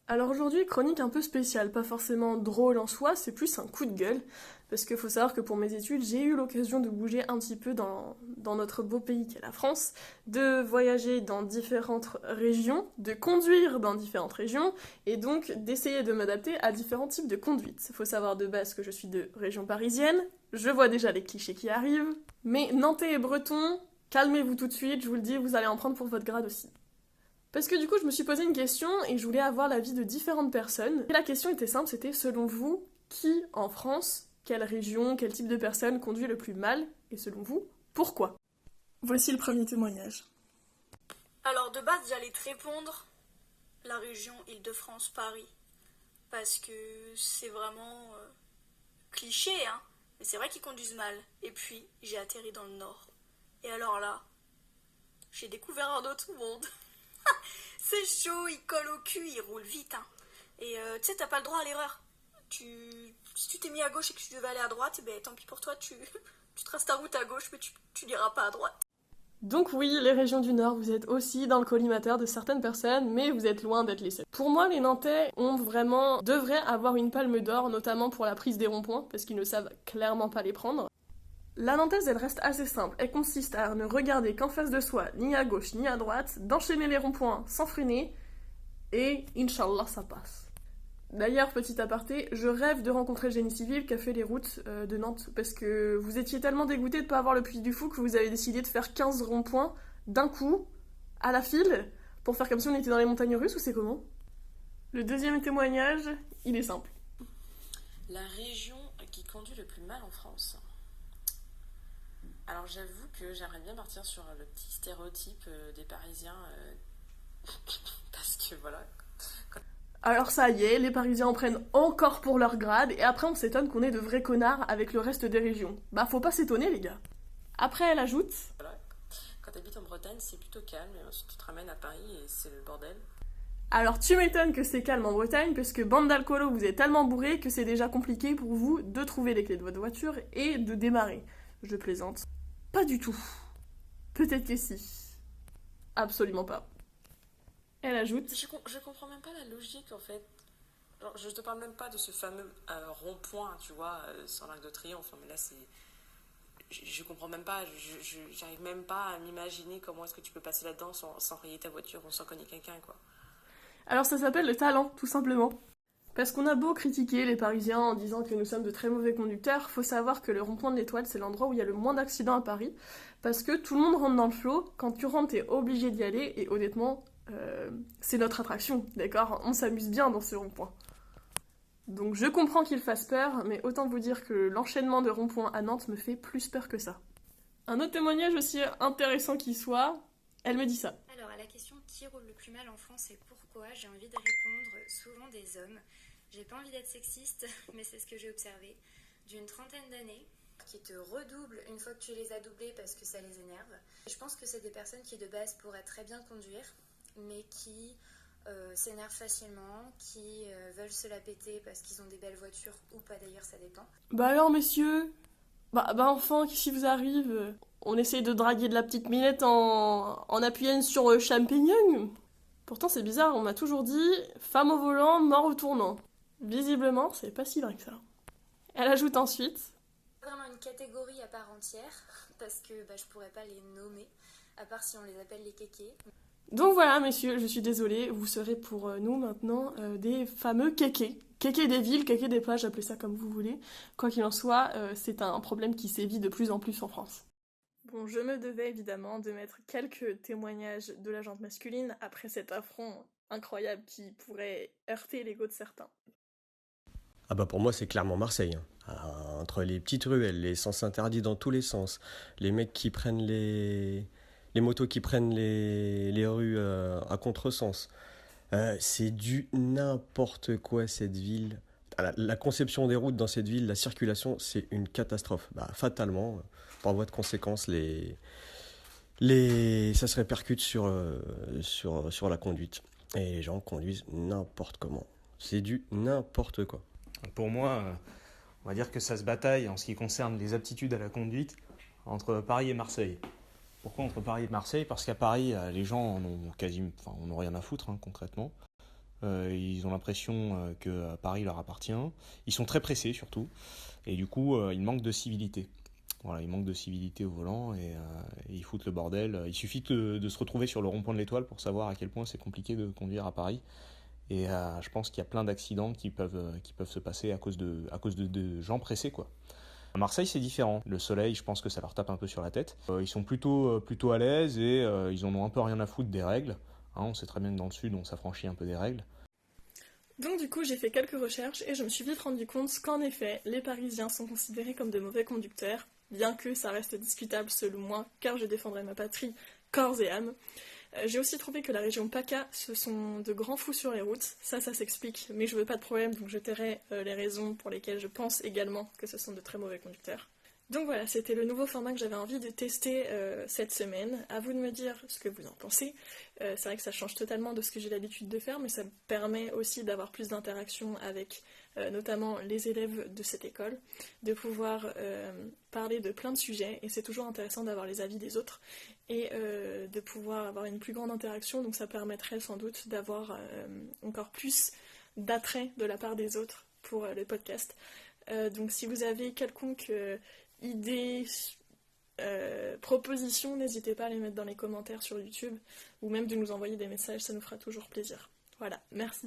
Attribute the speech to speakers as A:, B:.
A: Alors aujourd'hui, chronique un peu spéciale, pas forcément drôle en soi, c'est plus un coup de gueule, parce qu'il faut savoir que pour mes études, j'ai eu l'occasion de bouger un petit peu dans notre beau pays qu'est la France, de voyager dans différentes régions, de conduire dans différentes régions, et donc d'essayer de m'adapter à différents types de conduite. Il faut savoir de base que je suis de région parisienne, je vois déjà les clichés qui arrivent, mais nantais et breton, calmez-vous tout de suite, je vous le dis, vous allez en prendre pour votre grade aussi. Parce que du coup, je me suis posé une question et je voulais avoir l'avis de différentes personnes. Et la question était simple, c'était selon vous, qui en France, quelle région, quel type de personne conduit le plus mal, et selon vous, pourquoi? Voici le premier témoignage.
B: Alors de base, j'allais te répondre la région Île-de-France-Paris. Parce que c'est vraiment cliché, hein. Mais c'est vrai qu'ils conduisent mal. Et puis, j'ai atterri dans le nord. Et alors là, j'ai découvert un autre monde. C'est chaud, il colle au cul, il roule vite, hein. Et tu sais, t'as pas le droit à l'erreur. Si tu t'es mis à gauche et que tu devais aller à droite, ben tant pis pour toi, tu traces ta route à gauche, mais tu n'iras pas à droite.
A: Donc oui, les régions du Nord, vous êtes aussi dans le collimateur de certaines personnes, mais vous êtes loin d'être les seuls. Pour moi, les Nantais devraient avoir une palme d'or, notamment pour la prise des ronds-points, parce qu'ils ne savent clairement pas les prendre. La nantaise, elle reste assez simple. Elle consiste à ne regarder qu'en face de soi, ni à gauche ni à droite, d'enchaîner les ronds-points sans freiner, et Inch'Allah, ça passe. D'ailleurs, petit aparté, je rêve de rencontrer le génie civil qui a fait les routes de Nantes, parce que vous étiez tellement dégoûté de ne pas avoir le Puy du Fou que vous avez décidé de faire 15 ronds-points d'un coup, à la file, pour faire comme si on était dans les montagnes russes, ou c'est comment? Le deuxième témoignage, il est simple.
C: La région qui conduit le plus mal en France. Alors j'avoue que j'aimerais bien partir sur le petit stéréotype des Parisiens, parce que voilà.
A: Alors ça y est, les Parisiens en prennent encore pour leur grade, et après on s'étonne qu'on est de vrais connards avec le reste des régions. Bah faut pas s'étonner les gars. Après elle ajoute...
C: Voilà. Quand tu habites en Bretagne, c'est plutôt calme, et ensuite tu te ramènes à Paris et c'est le bordel.
A: Alors tu m'étonnes que c'est calme en Bretagne, parce que bande d'alcoolos, vous êtes tellement bourrés que c'est déjà compliqué pour vous de trouver les clés de votre voiture et de démarrer. Je plaisante. Pas du tout. Peut-être que si. Absolument pas. Elle ajoute...
C: Je comprends même pas la logique en fait. Genre, je te parle même pas de ce fameux rond-point, tu vois, sur l'Arc de Triomphe. Non, mais là, c'est. Je comprends même pas, j'arrive même pas à m'imaginer comment est-ce que tu peux passer là-dedans sans rayer ta voiture ou sans cogner quelqu'un, quoi.
A: Alors ça s'appelle le talent, tout simplement. Parce qu'on a beau critiquer les Parisiens en disant que nous sommes de très mauvais conducteurs, faut savoir que le rond-point de l'Étoile, c'est l'endroit où il y a le moins d'accidents à Paris, parce que tout le monde rentre dans le flot, quand tu rentres, t'es obligé d'y aller, et honnêtement, c'est notre attraction, d'accord? On s'amuse bien dans ce rond-point. Donc je comprends qu'il fasse peur, mais autant vous dire que l'enchaînement de ronds-points à Nantes me fait plus peur que ça. Un autre témoignage aussi intéressant qu'il soit, elle me dit ça.
D: Alors, à la question qui roule le plus mal en France et pourquoi, j'ai envie de répondre souvent des hommes. J'ai pas envie d'être sexiste, mais c'est ce que j'ai observé. D'une trentaine d'années, qui te redoublent une fois que tu les as doublés parce que ça les énerve. Je pense que c'est des personnes qui de base pourraient très bien conduire, mais qui s'énervent facilement, qui veulent se la péter parce qu'ils ont des belles voitures ou pas d'ailleurs, ça dépend.
A: Bah alors messieurs, bah enfin, qu'est-ce qui vous arrive? On essaye de draguer de la petite minette en appuyant sur le champignon. Pourtant c'est bizarre, on m'a toujours dit femme au volant, mort au tournant. Visiblement, c'est pas si vrai que ça. Elle ajoute ensuite...
D: Vraiment une catégorie à part entière, parce que je pourrais pas les nommer, à part si on les appelle les kékés.
A: Donc voilà, messieurs, je suis désolée, vous serez pour nous maintenant des fameux kékés. Kékés des villes, kékés des plages, appelez ça comme vous voulez. Quoi qu'il en soit, c'est un problème qui sévit de plus en plus en France. Bon, je me devais évidemment de mettre quelques témoignages de la jante masculine après cet affront incroyable qui pourrait heurter l'ego de certains.
E: Ah bah pour moi c'est clairement Marseille, hein. Entre les petites ruelles, les sens interdits dans tous les sens, les mecs qui prennent les motos qui prennent les rues à contresens. C'est du n'importe quoi cette ville. La conception des routes dans cette ville, la circulation, c'est une catastrophe. Bah, fatalement, par voie de conséquence, ça se répercute sur la conduite. Et les gens conduisent n'importe comment. C'est du n'importe quoi.
F: Pour moi, on va dire que ça se bataille en ce qui concerne les aptitudes à la conduite entre Paris et Marseille. Pourquoi entre Paris et Marseille? Parce qu'à Paris, les gens en ont rien à foutre, hein, concrètement. Ils ont l'impression que Paris leur appartient. Ils sont très pressés surtout. Et du coup, ils manquent de civilité. Voilà, ils manquent de civilité au volant et ils foutent le bordel. Il suffit de se retrouver sur le rond-point de l'Étoile pour savoir à quel point c'est compliqué de conduire à Paris. Et je pense qu'il y a plein d'accidents qui peuvent se passer à cause de gens pressés, quoi. À Marseille, c'est différent. Le soleil, je pense que ça leur tape un peu sur la tête. Ils sont plutôt à l'aise et ils en ont un peu rien à foutre des règles. Hein, on sait très bien que dans le sud, on s'affranchit un peu des règles.
A: Donc du coup, j'ai fait quelques recherches et je me suis vite rendu compte qu'en effet, les Parisiens sont considérés comme de mauvais conducteurs, bien que ça reste discutable selon moi, car je défendrai ma patrie corps et âme. J'ai aussi trouvé que la région PACA, ce sont de grands fous sur les routes, ça s'explique, mais je veux pas de problème, donc je tairai les raisons pour lesquelles je pense également que ce sont de très mauvais conducteurs. Donc voilà, c'était le nouveau format que j'avais envie de tester cette semaine. À vous de me dire ce que vous en pensez. C'est vrai que ça change totalement de ce que j'ai l'habitude de faire, mais ça me permet aussi d'avoir plus d'interaction avec notamment les élèves de cette école, de pouvoir parler de plein de sujets, et c'est toujours intéressant d'avoir les avis des autres, et de pouvoir avoir une plus grande interaction, donc ça permettrait sans doute d'avoir encore plus d'attrait de la part des autres pour le podcast. Donc si vous avez quelconque idées, propositions, n'hésitez pas à les mettre dans les commentaires sur YouTube ou même de nous envoyer des messages, ça nous fera toujours plaisir. Voilà, merci.